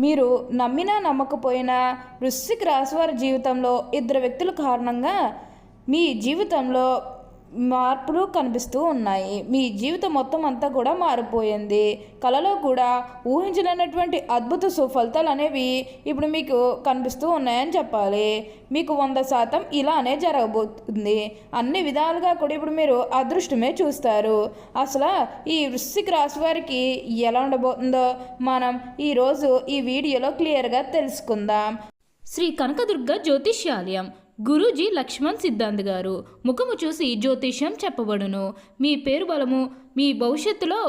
మీరు నమ్మినా నమ్మకపోయినా వృశ్చిక రాశి వారి జీవితంలో ఇద్దరు వ్యక్తుల కారణంగా మీ జీవితంలో మార్పులు కనిపిస్తూ ఉన్నాయి. మీ జీవితం మొత్తం అంతా కూడా మారిపోయింది. కళలో కూడా ఊహించలేనటువంటి అద్భుత సుఫలితాలు అనేవి ఇప్పుడు మీకు కనిపిస్తూ ఉన్నాయని చెప్పాలి. మీకు 100% ఇలానే జరగబోతుంది. అన్ని విధాలుగా కూడా ఇప్పుడు మీరు అదృష్టమే చూస్తారు. అసలు ఈ వృశ్చిక రాశి వారికి ఎలా ఉండబోతుందో మనం ఈరోజు ఈ వీడియోలో క్లియర్గా తెలుసుకుందాం. శ్రీ కనకదుర్గ జ్యోతిష్యాలయం గురూజీ లక్ష్మణ్ సిద్ధాంత్ గారు. ముఖము చూసి జ్యోతిష్యం చెప్పబడును. మీ పేరు బలము, మీ భవిష్యత్తులో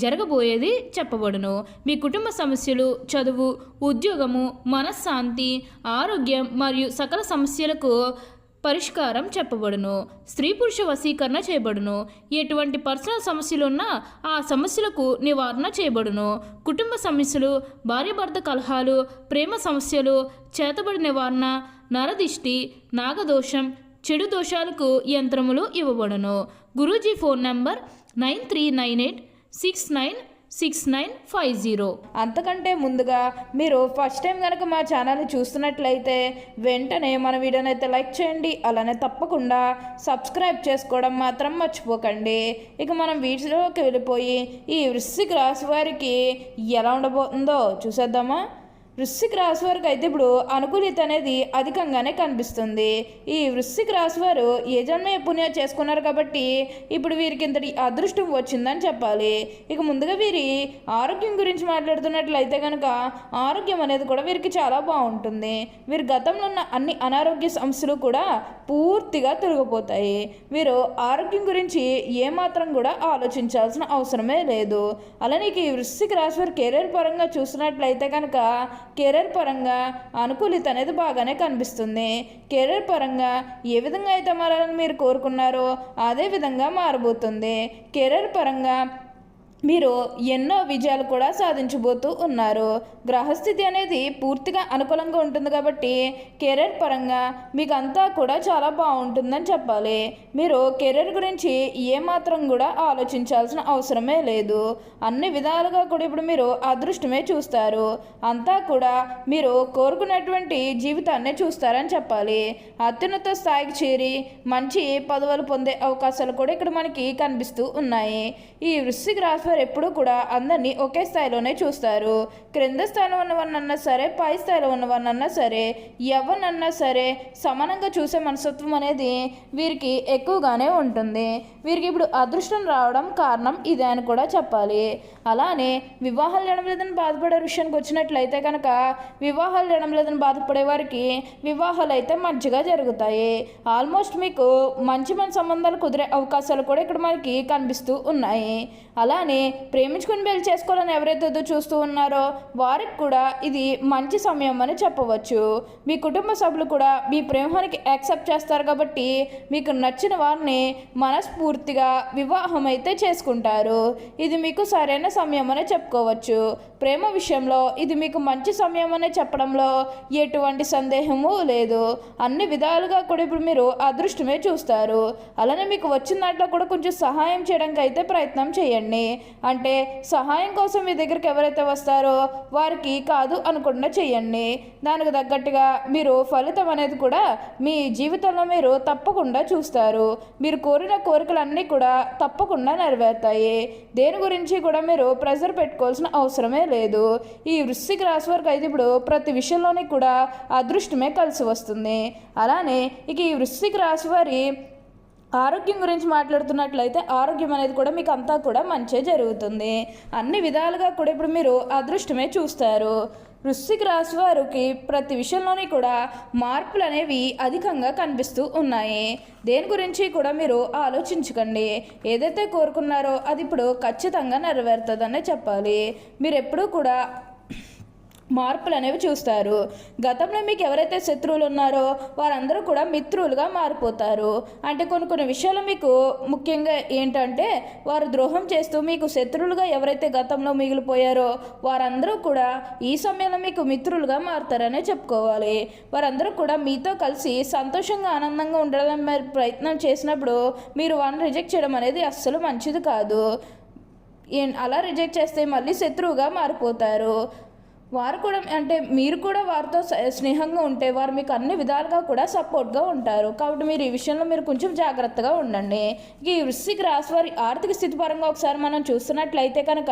జరగబోయేది చెప్పబడును. మీ కుటుంబ సమస్యలు, చదువు, ఉద్యోగము, మనశ్శాంతి, ఆరోగ్యం మరియు సకల సమస్యలకు పరిష్కారం చెప్పబడును. స్త్రీ పురుష వశీకరణ చేయబడును. ఎటువంటి పర్సనల్ సమస్యలు ఉన్నా ఆ సమస్యలకు నివారణ చేయబడును. కుటుంబ సమస్యలు, భార్యాభర్త కలహాలు, ప్రేమ సమస్యలు, చేతబడి నివారణ, నరదిష్టి, నాగదోషం, చెడు దోషాలకు యంత్రములు ఇవ్వబడును. Guruji phone number 9398696950. అంతకంటే ముందుగా మీరు ఫస్ట్ టైం కనుక మా ఛానల్ని చూస్తున్నట్లయితే వెంటనే మన వీడియోని అయితే లైక్ చేయండి. అలానే తప్పకుండా సబ్స్క్రైబ్ చేసుకోవడం మాత్రం మర్చిపోకండి. ఇక మనం వీడియోలోకి వెళ్ళిపోయి ఈ వృశ్చిక రాశి వారికి ఎలా ఉండబోతుందో చూసేద్దామా. వృశ్చిక రాశి వారికి అయితే ఇప్పుడు అనుకూలిత అనేది అధికంగానే కనిపిస్తుంది. ఈ వృశ్చిక రాశి వారు ఏ జన్మ పుణ్య చేసుకున్నారు కాబట్టి ఇప్పుడు వీరికి ఇంతటి అదృష్టం వచ్చిందని చెప్పాలి. ఇక ముందుగా వీరి ఆరోగ్యం గురించి మాట్లాడుతున్నట్లయితే కనుక ఆరోగ్యం అనేది కూడా వీరికి చాలా బాగుంటుంది. వీరి గతంలో ఉన్న అన్ని అనారోగ్య సమస్యలు కూడా పూర్తిగా తొలగిపోతాయి. వీరు ఆరోగ్యం గురించి ఏమాత్రం కూడా ఆలోచించాల్సిన అవసరమే లేదు. అలానే ఈ వృశ్చిక రాశి వారి కెరీర్ పరంగా చూసినట్లయితే కనుక కెరీర్ పరంగా అనుకూలిత అనేది బాగానే కనిపిస్తుంది. కెరీర్ పరంగా ఏ విధంగా అయితే మారాలని మీరు కోరుకున్నారో అదే విధంగా మారబోతుంది. కెరీర్ పరంగా మీరు ఎన్నో విజయాలు కూడా సాధించబోతూ ఉన్నారు. గ్రహస్థితి అనేది పూర్తిగా అనుకూలంగా ఉంటుంది కాబట్టి కెరీర్ పరంగా మీకు అంతా కూడా చాలా బాగుంటుందని చెప్పాలి. మీరు కెరీర్ గురించి ఏమాత్రం కూడా ఆలోచించాల్సిన అవసరమే లేదు. అన్ని విధాలుగా కూడా ఇప్పుడు మీరు అదృష్టమే చూస్తారు. అంతా కూడా మీరు కోరుకున్నటువంటి జీవితాన్ని చూస్తారని చెప్పాలి. అత్యున్నత స్థాయికి చేరి మంచి పదవులు పొందే అవకాశాలు కూడా ఇక్కడ మనకి కనిపిస్తూ ఉన్నాయి. ఈ వృశ్చిక రాశి వారు ఎప్పుడూ కూడా అందరినీ ఒకే స్థాయిలోనే చూస్తారు. క్రింద స్థాయిలో ఉన్నవారినన్నా సరే, పై స్థాయిలో ఉన్నవారినన్నా సరే, ఎవరినన్నా సరే సమానంగా చూసే మనస్తత్వం అనేది వీరికి ఎక్కువగానే ఉంటుంది. వీరికి ఇప్పుడు అదృష్టం రావడం కారణం ఇదే అని కూడా చెప్పాలి. అలానే వివాహాలు లేడం లేదని బాధపడే విషయానికి వచ్చినట్లయితే కనుక వివాహాలు లేడం లేదని బాధపడే వారికి వివాహాలు అయితే మంచిగా జరుగుతాయి. ఆల్మోస్ట్ మీకు మంచి సంబంధాలు కుదిరే అవకాశాలు కూడా ఇక్కడ మనకి కనిపిస్తూ ఉన్నాయి. అలానే ప్రేమించుకుని పెళ్లి చేసుకోవాలని ఎవరైతే చూస్తూ ఉన్నారో వారికి కూడా ఇది మంచి సమయం అని చెప్పవచ్చు. మీ కుటుంబ సభ్యులు కూడా మీ ప్రేమానికి యాక్సెప్ట్ చేస్తారు కాబట్టి మీకు నచ్చిన వారిని మనస్ఫూర్తిగా వివాహం అయితే చేసుకుంటారు. ఇది మీకు సరైన సమయం అనే చెప్పుకోవచ్చు. ప్రేమ విషయంలో ఇది మీకు మంచి సమయం అనే చెప్పడంలో ఎటువంటి సందేహము లేదు. అన్ని విధాలుగా కూడా ఇప్పుడు మీరు అదృష్టమే చూస్తారు. అలానే మీకు వచ్చిన దాంట్లో కూడా కొంచెం సహాయం చేయడానికి అయితే ప్రయత్నం చేయండి. అంటే సహాయం కోసం మీ దగ్గరికి ఎవరైతే వస్తారో వారికి కాదు అనుకుండా చేయండి. దానికి తగ్గట్టుగా మీరు ఫలితం అనేది కూడా మీ జీవితంలో మీరు తప్పకుండా చూస్తారు. మీరు కోరిన కోరికలన్నీ కూడా తప్పకుండా నెరవేరుతాయి. దేని గురించి కూడా మీరు ప్రెజర్ పెట్టుకోవాల్సిన అవసరమే లేదు. ఈ వృశ్చిక రాశి వారికి అయితే ఇప్పుడు ప్రతి విషయంలోని కూడా అదృష్టమే కలిసి వస్తుంది. అలానే ఇక ఈ వృశ్చిక రాశి వారి ఆరోగ్యం గురించి మాట్లాడుతున్నట్లయితే ఆరోగ్యం అనేది కూడా మీకు అంతా కూడా మంచి జరుగుతుంది. అన్ని విధాలుగా కూడా ఇప్పుడు మీరు అదృష్టమే చూస్తారు. వృశ్చిక రాశి వారికి ప్రతి విషయంలోని కూడా మార్పులు అనేవి అధికంగా కనిపిస్తూ ఉన్నాయి. దేని గురించి కూడా మీరు ఆలోచించకండి. ఏదైతే కోరుకున్నారో అది ఇప్పుడు ఖచ్చితంగా నెరవేరుతుందనే చెప్పాలి. మీరు ఎప్పుడూ కూడా మార్పులు అనేవి చూస్తారు. గతంలో మీకు ఎవరైతే శత్రువులు ఉన్నారో వారందరూ కూడా మిత్రులుగా మారిపోతారు. అంటే కొన్ని విషయాలు మీకు ముఖ్యంగా ఏంటంటే వారు ద్రోహం చేస్తూ మీకు శత్రువులుగా ఎవరైతే గతంలో మిగిలిపోయారో వారందరూ కూడా ఈ సమయంలో మీకు మిత్రులుగా మారుతారనే చెప్పుకోవాలి. వారందరూ కూడా మీతో కలిసి సంతోషంగా ఆనందంగా ఉండాలని ప్రయత్నం చేసినప్పుడు మీరు వారిని రిజెక్ట్ చేయడం అనేది అస్సలు మంచిది కాదు. అలా రిజెక్ట్ చేస్తే మళ్ళీ శత్రువుగా మారిపోతారు. వారు కూడా అంటే మీరు కూడా వారితో స్నేహంగా ఉంటే వారు మీకు అన్ని విధాలుగా కూడా సపోర్ట్గా ఉంటారు. కాబట్టి మీరు ఈ విషయంలో మీరు కొంచెం జాగ్రత్తగా ఉండండి. ఈ వృశ్చిక రాశి వారి ఆర్థిక స్థితి పరంగా ఒకసారి మనం చూస్తున్నట్లయితే కనుక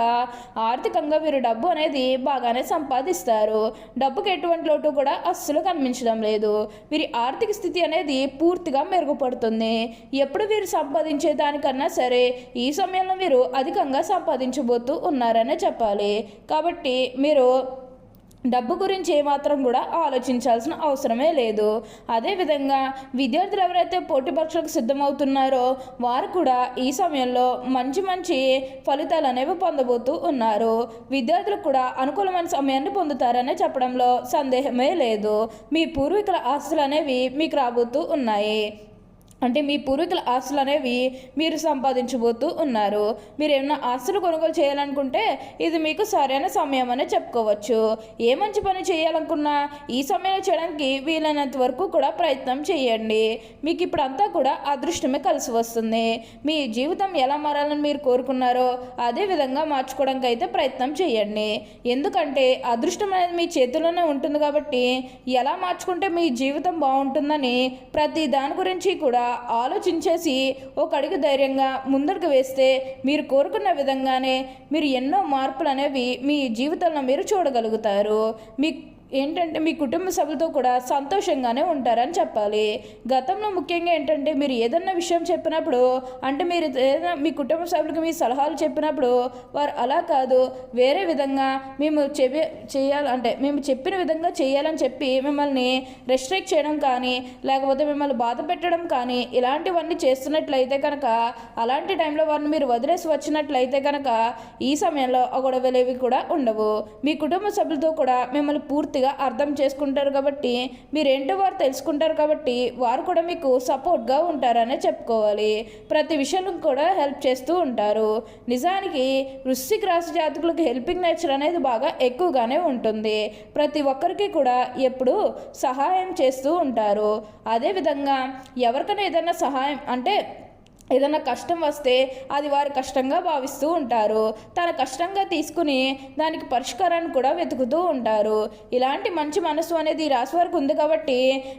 ఆర్థికంగా వీరు డబ్బు అనేది బాగానే సంపాదిస్తారు. డబ్బుకి ఎటువంటి లోటు కూడా అస్సలు కనిపించడం లేదు. వీరి ఆర్థిక స్థితి అనేది పూర్తిగా మెరుగుపడుతుంది. ఎప్పుడు వీరు సంపాదించే దానికన్నా సరే ఈ సమయంలో వీరు అధికంగా సంపాదించబోతూ ఉన్నారనే చెప్పాలి. కాబట్టి మీరు డబ్బు గురించి ఏమాత్రం కూడా ఆలోచించాల్సిన అవసరమే లేదు. అదేవిధంగా విద్యార్థులు ఎవరైతే పోటీ పరీక్షలకు సిద్ధమవుతున్నారో వారు కూడా ఈ సమయంలో మంచి మంచి ఫలితాలు అనేవి పొందబోతూ ఉన్నారు. విద్యార్థులకు కూడా అనుకూలమైన సమయాన్ని పొందుతారనే చెప్పడంలో సందేహమే లేదు. మీ పూర్వీకుల ఆస్తులు అనేవి మీకు రాబోతూ ఉన్నాయి. అంటే మీ పూర్వీకుల ఆస్తులు అనేవి మీరు సంపాదించబోతూ ఉన్నారు. మీరు ఏమైనా ఆస్తులు కొనుగోలు చేయాలనుకుంటే ఇది మీకు సరైన సమయం అనే చెప్పుకోవచ్చు. ఏ మంచి పని చేయాలనుకున్నా ఈ సమయంలో చేయడానికి వీలైనంత వరకు కూడా ప్రయత్నం చేయండి. మీకు ఇప్పుడు అంతా కూడా అదృష్టమే కలిసి వస్తుంది. మీ జీవితం ఎలా మారాలని మీరు కోరుకున్నారో అదే విధంగా మార్చుకోవడానికి అయితే ప్రయత్నం చేయండి. ఎందుకంటే అదృష్టం అనేది మీ చేతిలోనే ఉంటుంది కాబట్టి ఎలా మార్చుకుంటే మీ జీవితం బాగుంటుందని ప్రతి దాని గురించి కూడా ఆలోచించేసి ఒక అడుగు ధైర్యంగా ముందడుగు వేస్తే మీరు కోరుకున్న విధంగానే మీరు ఎన్నో మార్పులు అనేవి మీ జీవితంలో మీరు చూడగలుగుతారు. ఏంటంటే మీ కుటుంబ సభ్యులతో కూడా సంతోషంగానే ఉంటారని చెప్పాలి. గతంలో ముఖ్యంగా ఏంటంటే మీరు ఏదన్నా విషయం చెప్పినప్పుడు అంటే మీరు ఏదైనా మీ కుటుంబ సభ్యులకు మీ సలహాలు చెప్పినప్పుడు వారు అలా కాదు వేరే విధంగా మేము చేయాలంటే మేము చెప్పిన విధంగా చేయాలని చెప్పి మిమ్మల్ని రెస్ట్రిక్ట్ చేయడం కానీ లేకపోతే మిమ్మల్ని బాధ పెట్టడం కానీ ఇలాంటివన్నీ చేస్తున్నట్లయితే కనుక అలాంటి టైంలో వారిని మీరు వదిలేసి వచ్చినట్లయితే కనుక ఈ సమయంలో గొడవలేవి కూడా ఉండవు. మీ కుటుంబ సభ్యులతో కూడా మిమ్మల్ని పూర్తి అర్థం చేసుకుంటారు కాబట్టి మీరేంటో వారు తెలుసుకుంటారు కాబట్టి వారు కూడా మీకు సపోర్ట్గా ఉంటారనే చెప్పుకోవాలి. ప్రతి విషయంలో కూడా హెల్ప్ చేస్తూ ఉంటారు. నిజానికి వృశ్చిక రాశి జాతకులకు హెల్పింగ్ నేచర్ అనేది బాగా ఎక్కువగానే ఉంటుంది. ప్రతి ఒక్కరికి కూడా ఎప్పుడూ సహాయం చేస్తూ ఉంటారు. అదేవిధంగా ఎవరికైనా ఏదైనా సహాయం అంటే ఏదైనా కష్టం వస్తే అది వారు కష్టంగా భావిస్తూ ఉంటారు. తన కష్టంగా తీసుకుని దానికి పరిష్కారాన్ని కూడా వెతుకుతూ ఉంటారు. ఇలాంటి మంచి మనసు అనేది ఈ రాశి వారికి ఉంది కాబట్టి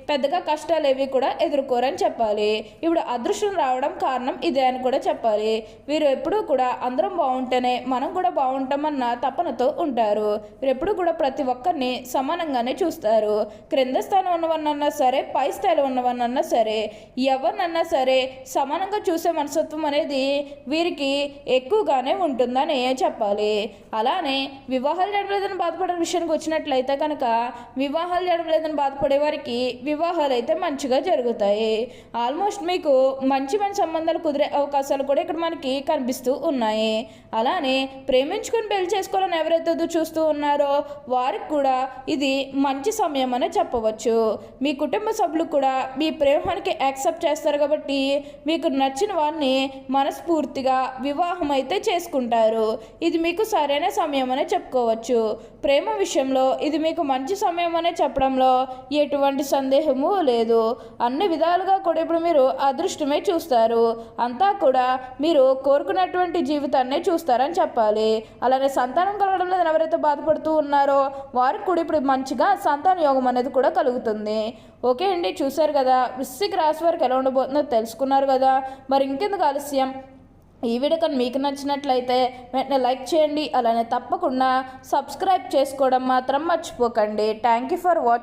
పెద్దగా కష్టాలు ఏవి కూడా ఎదుర్కోరని చెప్పాలి. ఇప్పుడు అదృష్టం రావడం కారణం ఇదే అని కూడా చెప్పాలి. వీరు ఎప్పుడూ కూడా అందరం బాగుంటేనే మనం కూడా బాగుంటామన్న తపనతో ఉంటారు. వీరు ఎప్పుడూ కూడా ప్రతి ఒక్కరిని సమానంగానే చూస్తారు. క్రింద స్థాయిలో ఉన్నవన్నన్నా సరే పై స్థాయిలో ఉన్నవన్నన్నా సరే ఎవరినన్నా సరే సమానంగా చూసే మనస్తత్వం అనేది వీరికి ఎక్కువగానే ఉంటుందని చెప్పాలి. అలానే వివాహాలు జరగలేదని బాధపడే విషయానికి వచ్చినట్లయితే కనుక వివాహాలు జరగలేదని బాధపడే వారికి వివాహాలు అయితే మంచిగా జరుగుతాయి. ఆల్మోస్ట్ మీకు మంచి సంబంధాలు కుదిరే అవకాశాలు కూడా ఇక్కడ మనకి కనిపిస్తూ ఉన్నాయి. అలానే ప్రేమించుకుని పెళ్లి చేసుకోవాలని ఎవరైతే చూస్తూ ఉన్నారో వారికి కూడా ఇది మంచి సమయం అనే చెప్పవచ్చు. మీ కుటుంబ సభ్యులు కూడా మీ ప్రేమానికి యాక్సెప్ట్ చేస్తారు కాబట్టి మీకు నచ్చిన వారిని మనస్ఫూర్తిగా వివాహం అయితే చేసుకుంటారు. ఇది మీకు సరైన సమయం అనే చెప్పుకోవచ్చు. ప్రేమ విషయంలో ఇది మీకు మంచి సమయం అనే చెప్పడంలో ఎటువంటి సందేహము లేదు. అన్ని విధాలుగా కూడా ఇప్పుడు మీరు అదృష్టమే చూస్తారు. అంతా కూడా మీరు కోరుకున్నటువంటి జీవితాన్నే చూస్తారని చెప్పాలి. అలానే సంతానం కలగడం లేదని ఎవరైతే బాధపడుతూ ఉన్నారో వారికి కూడా ఇప్పుడు మంచిగా సంతాన యోగం అనేది కూడా కలుగుతుంది. ఓకే అండి, చూశారు కదా వృశ్చిక రాశి వారికి ఎలా ఉండబోతుందో తెలుసుకున్నారు కదా. మరి ఇంకెందుకు ఆలస్యం, ఈ వీడియో కానీ మీకు నచ్చినట్లయితే వెంటనే లైక్ చేయండి. అలానే తప్పకుండా సబ్స్క్రైబ్ చేసుకోవడం మాత్రం మర్చిపోకండి. Thank you for watching.